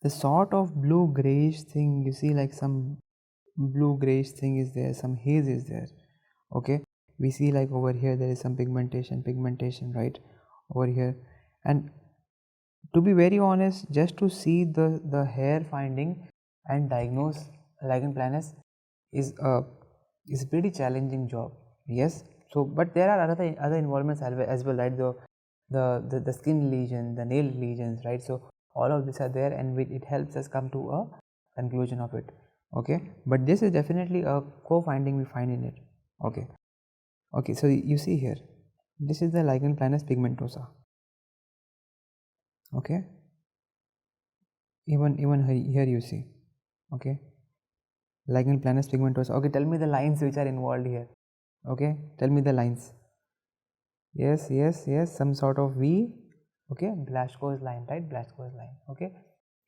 sort of blue grayish thing. You see, like some blue grayish thing is there, some haze is there. Okay, we see like over here there is some pigmentation, right, over here. And to be very honest, just to see the hair finding and diagnose lichen planus is a pretty challenging job. Yes, so but there are other involvements as well, right? The skin lesion, the nail lesions, right? So all of these are there, and it helps us come to a conclusion of it. Okay, but this is definitely a co-finding we find in it. Okay, so you see here, this is the lichen planus pigmentosa. Okay, even here you see. Okay, lichen planus pigmentosa. Okay, tell me the lines which are involved here. Okay, tell me the lines. Yes, some sort of V. Okay, Blaschko's line, right? Blaschko's line. Okay,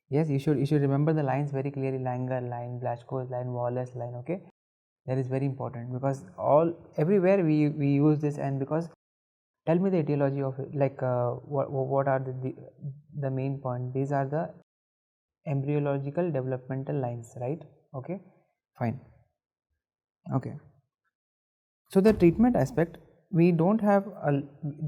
yes, you should remember the lines very clearly. Langer line, Blaschko's line, Wallace line. Okay, that is very important, because everywhere we use this. And because, tell me the etiology of it, like what are the main point. These are the embryological developmental lines, right? Okay, fine. Okay, so the treatment aspect, we don't have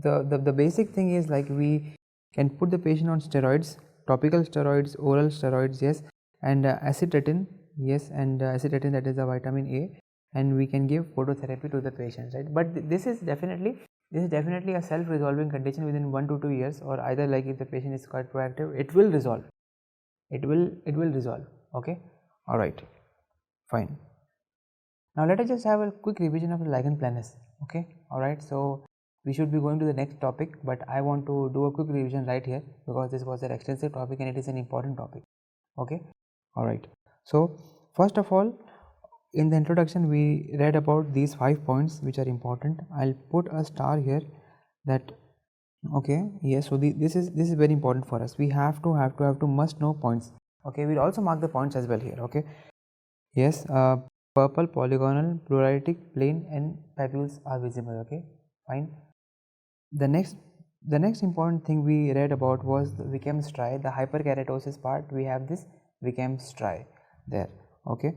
the basic thing is like we can put the patient on steroids, topical steroids, oral steroids, yes, and acetatin, yes, and acetatin, that is the vitamin A, and we can give phototherapy to the patients, right? But this is definitely a self-resolving condition within 1 to 2 years, or either, like, if the patient is quite proactive, it will resolve. It will resolve. Okay, all right, fine. Now let us just have a quick revision of the lichen planus. Okay, all right. So we should be going to the next topic, but I want to do a quick revision right here, because this was an extensive topic and it is an important topic. Okay, all right. So first of all, in the introduction we read about these 5 points which are important. I'll put a star here, that okay, yes. So this is very important for us. We have to must know points. Okay, we'll also mark the points as well here. Okay, yes. Purple, polygonal, pruritic, plain, and papules are visible. Okay, fine. The next important thing we read about was the Wickham Striae, the hyperkeratosis part. We have this Wickham Striae there. Okay,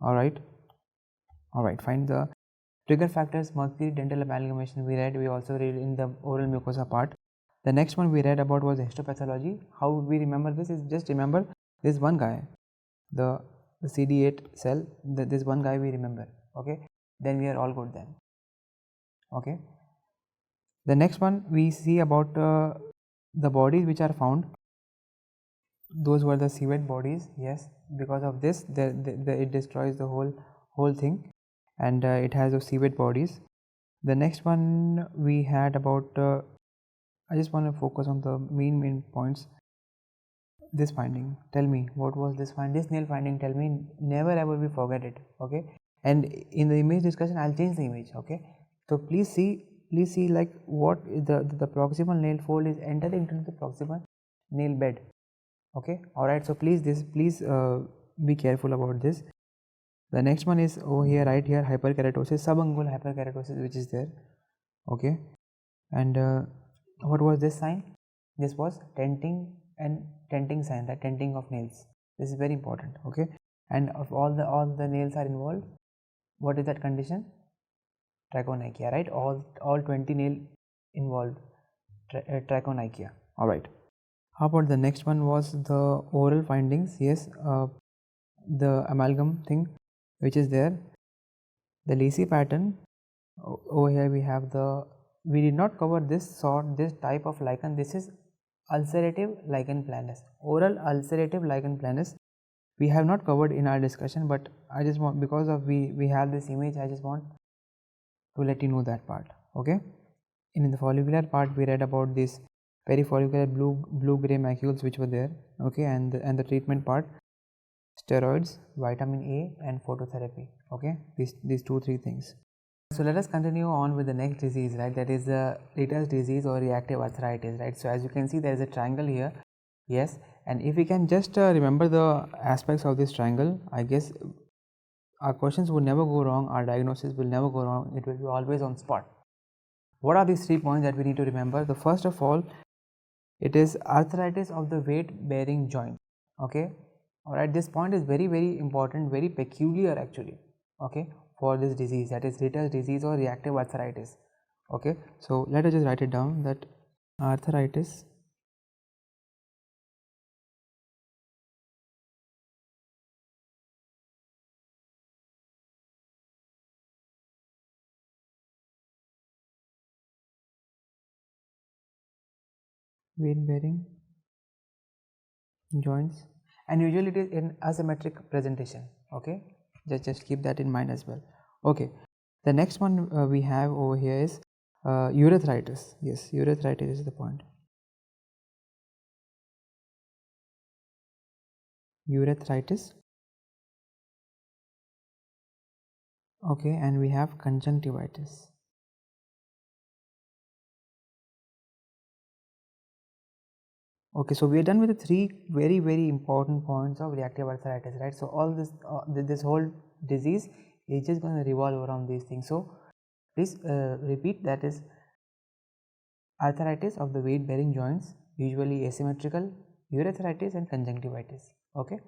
all right, fine. The trigger factors, mercury, dental amalgamation we read. We also read in the oral mucosa part. The next one we read about was histopathology. How we remember this is, just remember this one guy, the CD8 cell, this one guy we remember. Okay, then we are all good then. Okay, the next one we see about the bodies which are found. Those were the civet bodies. Yes, because of this it destroys the whole thing, and it has those civet bodies. The next one we had about I just want to focus on the main points. this finding. Tell me, what was this nail finding? Tell me, never ever we forget it, okay? And in the image discussion, I'll change the image, okay? So please see like what the proximal nail fold is entering into the proximal nail bed, okay? All right, so please be careful about this. The next one is over here, right here, hyperkeratosis, subungual hyperkeratosis, which is there, okay? And what was this sign? This was tenting sign, the tenting of nails. This is very important, okay? And of all the nails are involved, what is that condition? Trichonychia, right? All 20 nail involved, trichonychia. All right. How about the next one was the oral findings? Yes, the amalgam thing, which is there. The 𝗲𝗵𝗵 pattern. Over here we did not cover this type of lichen. This is ulcerative lichen planus, oral ulcerative lichen planus. We have not covered in our discussion, but I just want, because of we have this image, I just want to let you know that part, okay? In the follicular part, we read about this perifollicular blue gray macules which were there, okay? And the treatment part, steroids, vitamin A, and phototherapy, okay? These 2-3 things. So let us continue on with the next disease, right? That is the Ritter's disease or reactive arthritis, right? So as you can see, there is a triangle here, yes, and if we can just remember the aspects of this triangle, I guess our questions will never go wrong, our diagnosis will never go wrong, it will be always on spot. What are these 3 points that we need to remember? The first of all, it is arthritis of the weight bearing joint, okay? Alright, this point is very important, very peculiar actually, okay, for this disease, that is Ritter's disease or reactive arthritis, okay? So let us just write it down, that arthritis weight bearing joints, and usually it is in asymmetric presentation, okay? Just keep that in mind as well, okay? The next one we have over here is urethritis. Yes, urethritis is the point. Urethritis, okay, and we have conjunctivitis. Okay, so we are done with the 3 very important points of reactive arthritis, right? So all this whole disease is just going to revolve around these things. So please repeat, that is arthritis of the weight bearing joints, usually asymmetrical, urethritis and conjunctivitis, okay,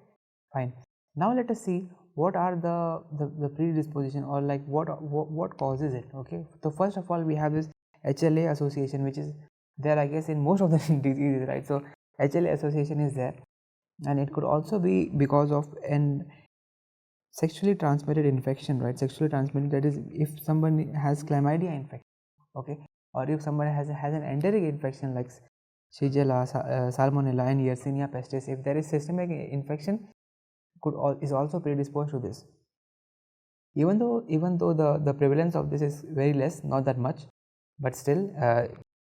fine. Now let us see what are the predisposition, or like what causes it, okay? So first of all, we have this HLA association, which is there, I guess, in most of the diseases, right? So HLA association is there, and it could also be because of an sexually transmitted infection, right? Sexually transmitted, that is, if someone has chlamydia infection, okay, or if someone has an enteric infection like Shigella, Salmonella, and Yersinia pestis, if there is systemic infection, is also predisposed to this. Even though the prevalence of this is very less, not that much, but still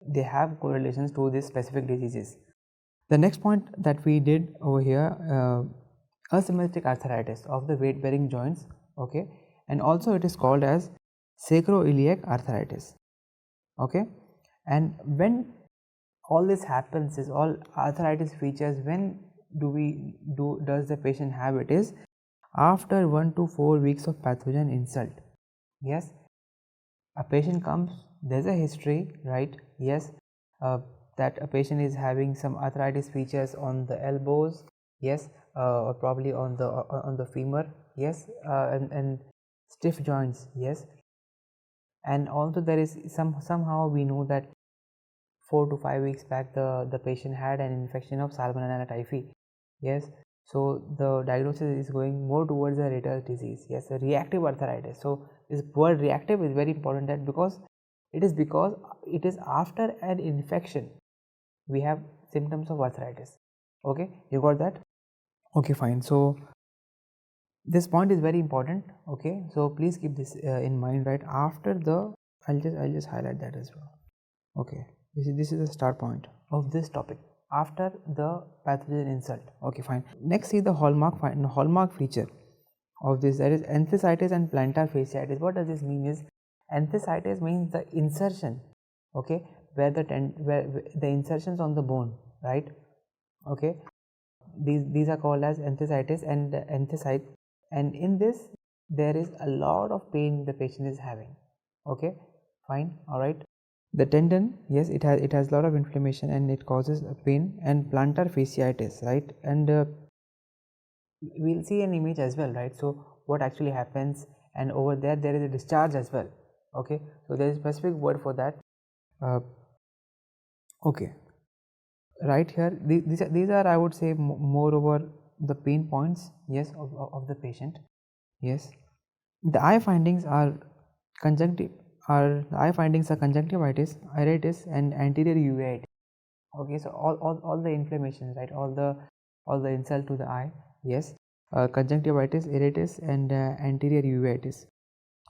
they have correlations to these specific diseases. The next point that we did over here, asymmetric arthritis of the weight bearing joints, okay, and also it is called as sacroiliac arthritis, okay. And when all this happens, is all arthritis features, when does the patient have it? Is after 1 to 4 weeks of pathogen insult. Yes, a patient comes, there's a history, right? Yes, that a patient is having some arthritis features on the elbows, yes, or probably on the femur, yes, and stiff joints, yes, and also there is somehow we know that 4 to 5 weeks back the patient had an infection of Salmonella typhi, yes. So the diagnosis is going more towards the Ritter's disease, yes, a reactive arthritis. So this word reactive is very important, that because it is after an infection we have symptoms of arthritis, okay, you got that? Okay, fine. So this point is very important, okay, so please keep this in mind, right? After the I'll just highlight that as well, okay. This is the start point of this topic, after the pathogen insult. Okay, fine. Next is the hallmark feature of this, that is 𝗪𝗪𝗔 and plantar fasciitis. What does this mean is, 𝗪𝗪𝗔 means the insertion, okay, where the insertions on the bone, right? Okay, these are called as 𝗪𝗪𝗔 and 𝗪𝗪𝗔, and in this there is a lot of pain the patient is having. Okay, fine, all right. The tendon, yes, it has a lot of inflammation and it causes pain, and plantar fasciitis, right? And we'll see an image as well, right? So what actually happens, and over there is a discharge as well. Okay, so there is a specific word for that. Okay, right here, these are I would say more over the pain points, yes, of the patient. Yes, the eye findings are conjunctivitis, iritis, and anterior uveitis. Okay, so all the inflammations, right, all the insult to the eye, yes, conjunctivitis, iritis, and anterior uveitis.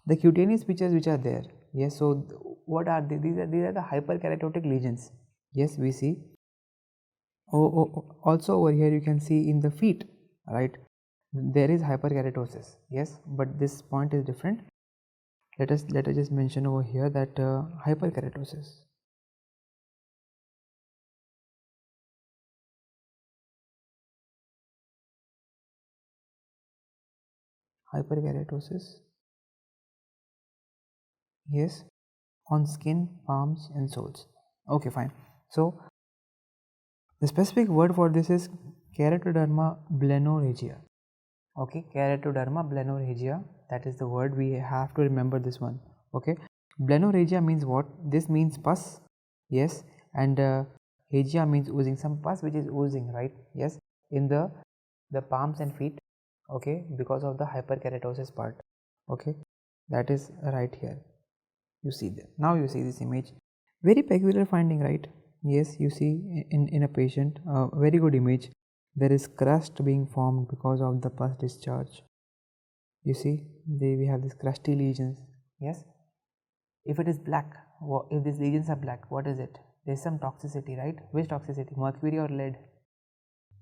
The cutaneous features which are there, yes, so what are they? These are the hyperkeratotic lesions, yes, we see. Also over here you can see in the feet, right, there is hyperkeratosis, yes, but this point is different. Let us just mention over here that hyperkeratosis. Hyperkeratosis, yes, on skin, palms, and soles. Okay, fine. So the specific word for this is keratoderma blennorrhagia. Okay, keratoderma blennorrhagia, that is the word. We have to remember this one. Okay, blennorrhagia means what? This means pus, yes, and hagia means oozing, some pus which is oozing, right? Yes, in the palms and feet. Okay, because of the hyperkeratosis part. Okay, that is right here. You see that. Now you see this image, very peculiar finding, right? Yes, you see in a patient, very good image. There is crust being formed because of the pus discharge. You see, we have these crusty lesions. Yes, if it is black, if these lesions are black, what is it? There is some toxicity, right? Which toxicity? Mercury or lead?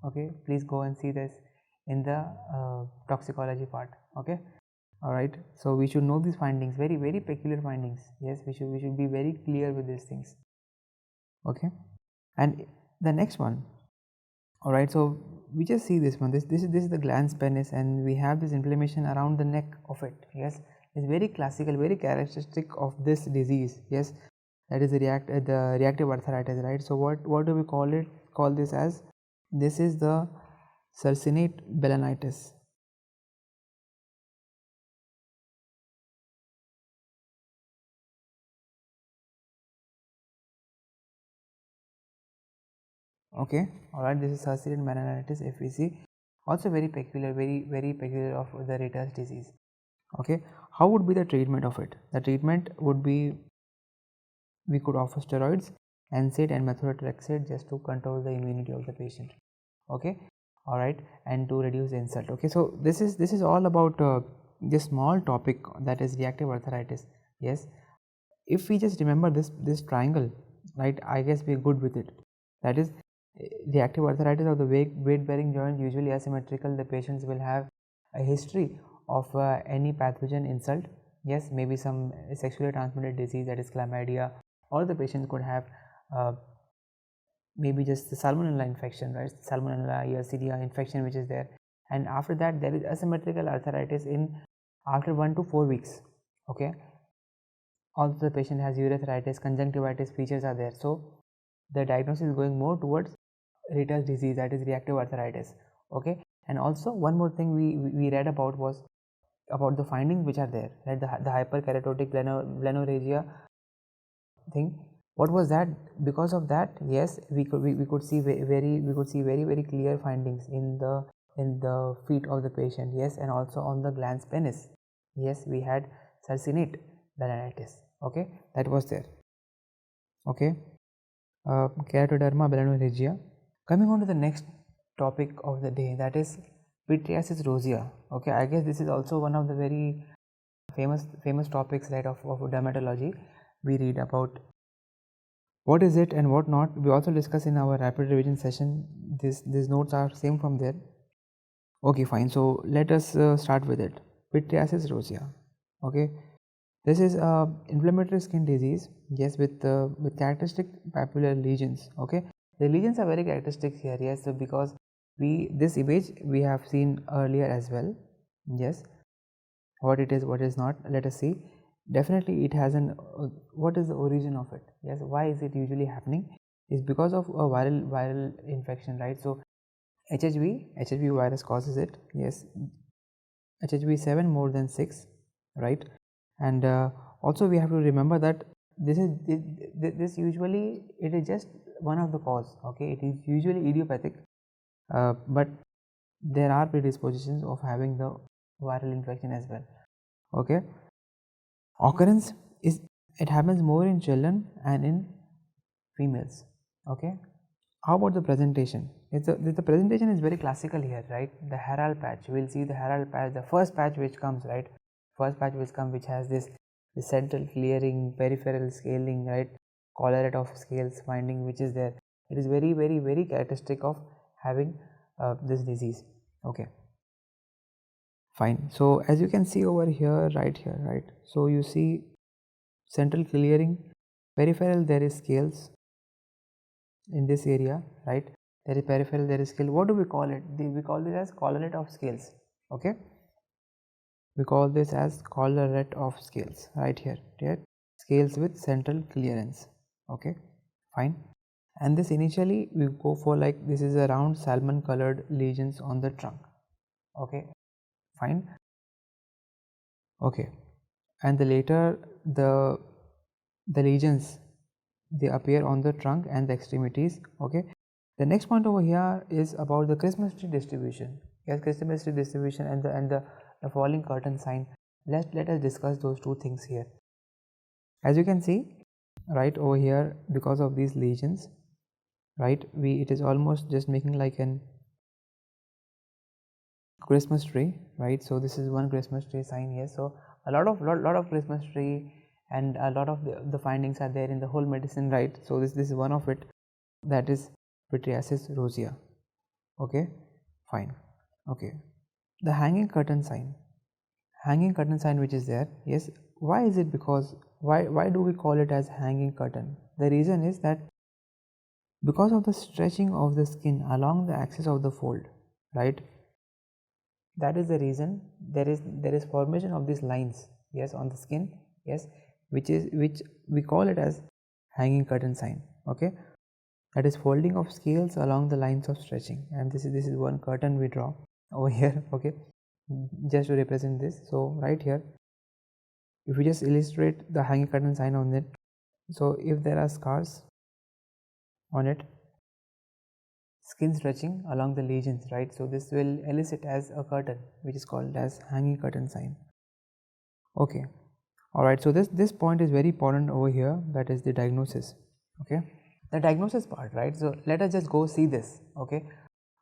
Okay, please go and see this in the toxicology part. Okay, all right, so we should know these findings, very peculiar findings. Yes, we should be very clear with these things. Okay, and the next one, all right, so we just see this one. This is the glans penis, and we have this inflammation around the neck of it. Yes, it's very classical, very characteristic of this disease. Yes, that is the reactive arthritis, right? So what do we call this as? This is the succinate balanitis. Okay, all right, this is succinate balanitis, FEC, also very peculiar, very peculiar of the Ritter's disease. Okay, how would be the treatment of it? The treatment would be, we could offer steroids, NSAID and methotrexate, just to control the immunity of the patient. Okay, all right, and to reduce the insult. Okay, so this is all about this small topic, that is reactive arthritis. Yes, if we just remember this triangle, right, I guess we're good with it. That is, reactive arthritis of the weight bearing joint, usually asymmetrical. The patients will have a history of any pathogen insult. Yes, maybe some sexually transmitted disease, that is chlamydia, or the patient could have maybe just the salmonella infection, right? Salmonella, Yersinia infection which is there, and after that there is asymmetrical arthritis in after 1 to 4 weeks. Okay, also the patient has urethritis, conjunctivitis features are there, so the diagnosis is going more towards Ritter's disease, that is reactive arthritis. Okay, and also one more thing we read about was about the findings which are there, right? The hyperkeratotic blennorrhagia thing. What was that? Because of that, yes, we could see very clear findings in the feet of the patient. Yes, and also on the glans penis. Yes, we had succinate balanitis. Okay, that was there. Okay, keratoderma blennorrhagia. Coming on to the next topic of the day, that is Pityriasis rosea. Okay, I guess this is also one of the very famous topics, right, of dermatology. We read about what is it and what not, we also discuss in our rapid revision session. These notes are same from there. Okay, fine. So let us start with it. Pityriasis rosea. Okay, this is a inflammatory skin disease. Yes, with characteristic papular lesions. Okay, the lesions are very characteristic here. Yes, so because this image we have seen earlier as well. Yes, what it is, what is not. Let us see. Definitely, it has an. What is the origin of it? Yes, why is it usually happening? Is because of a viral infection, right? So HHV virus causes it. Yes, HHV7 more than 6, right? And also we have to remember that this usually it is just one of the cause. Okay, it is usually idiopathic, but there are predispositions of having the viral infection as well. Okay, occurrence is, it happens more in children and in females. Okay, how about the presentation? The presentation is very classical here, right? The herald patch, we'll see the herald patch, the first patch which comes, right? First patch which comes, which has this central clearing, peripheral scaling, right? Collarate of scales finding, which is there. It is very characteristic of having this disease. Okay, fine. So as you can see over here, right here, right? So you see central clearing, peripheral, there is scales in this area, right? There is peripheral, there is scale. What do we call it? We call this as collarate of scales. Okay, we call this as collarate of scales, right here, right? Scales with central clearance. Okay, fine. And this initially we go for, like, this is a round salmon colored lesions on the trunk. Okay, fine. Okay, and the later the lesions, they appear on the trunk and the extremities. Okay, the next point over here is about the Christmas tree distribution. Yes, Christmas tree distribution and the falling curtain sign. Let us discuss those two things here. As you can see, right over here, because of these lesions, right, it is almost just making like an Christmas tree, right? So this is one Christmas tree sign here. So a lot of Christmas tree, and a lot of the findings are there in the whole medicine, right? So this is one of it, that is Pityriasis rosea. Okay, fine. Okay, the hanging curtain sign, which is there. Yes, why is it? Because why do we call it as hanging curtain? The reason is that because of the stretching of the skin along the axis of the fold, right? That is the reason there is formation of these lines, yes, on the skin, yes, which we call it as hanging curtain sign. Okay, that is folding of scales along the lines of stretching, and this is one curtain we draw over here. Okay, just to represent this. So right here, if we just illustrate the hanging curtain sign on it, so if there are scars on it, skin stretching along the lesions, right? So this will elicit as a curtain, which is called as hanging curtain sign. Okay, all right. So this point is very important over here. That is the diagnosis. Okay, the diagnosis part, right? So let us just go see this. Okay,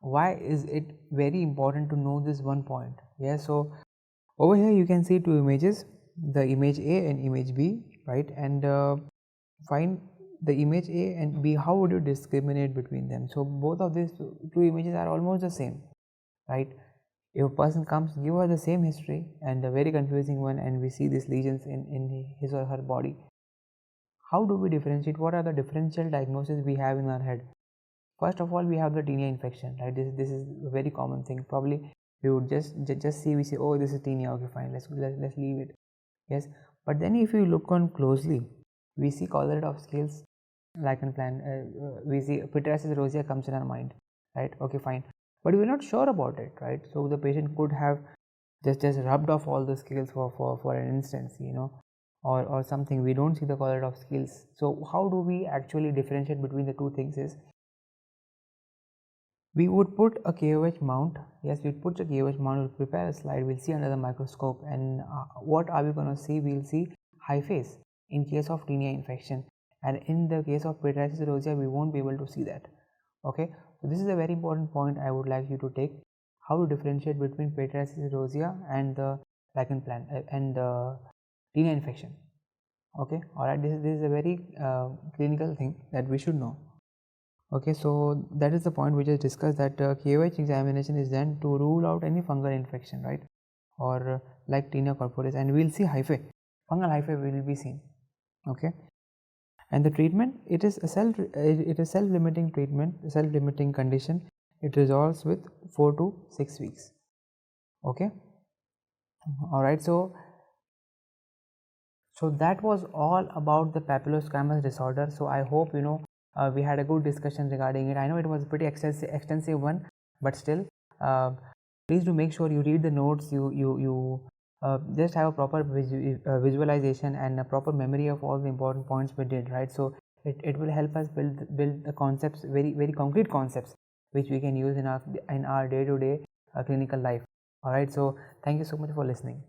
why is it very important to know this one point? Yeah. So over here you can see two images, the image A and image B, right? And find the image A and B. How would you discriminate between them? So both of these two images are almost the same, right? If a person comes, give her the same history and a very confusing one, and we see these lesions in his or her body, how do we differentiate? What are the differential diagnoses we have in our head? First of all, we have the tinea infection, right? This is a very common thing. Probably we would just see, we say, oh, this is tinea. Okay, fine, let's leave it. Yes, but then if you look on closely, we see collarate of scales, lichen plan, we see Pityriasis rosea comes in our mind, right? Okay, fine, but we're not sure about it, right? So the patient could have just rubbed off all the scales for an instance, you know, or something. We don't see the collarate of scales. So how do we actually differentiate between the two things? Is we would put a 𝗲𝗵 mount. Yes, we put a 𝗲𝗵 mount. We'll prepare a slide. We'll see under the microscope, and what are we going to see? We'll see hyphae in case of tinea infection, and in the case of Pityriasis rosea, we won't be able to see that. Okay, so this is a very important point I would like you to take. How to differentiate between Pityriasis rosea and the lichen plan and the tinea infection. Okay, alright, this is a very clinical thing that we should know. Okay, so that is the point we just discussed, that KOH examination is done to rule out any fungal infection, right, or like tinea corporis, and we'll see hyphae, fungal hyphae will be seen. Okay, and the treatment, it is self-limiting treatment, self-limiting condition. It resolves with 4 to 6 weeks. Okay, alright, so that was all about the papulosquamous disorder. So I hope we had a good discussion regarding it. I know it was a pretty extensive one, but still please do make sure you read the notes, you just have a proper visualization and a proper memory of all the important points we did, right? So it will help us build the concepts, very concrete concepts, which we can use in our day-to-day clinical life. All right, so thank you so much for listening.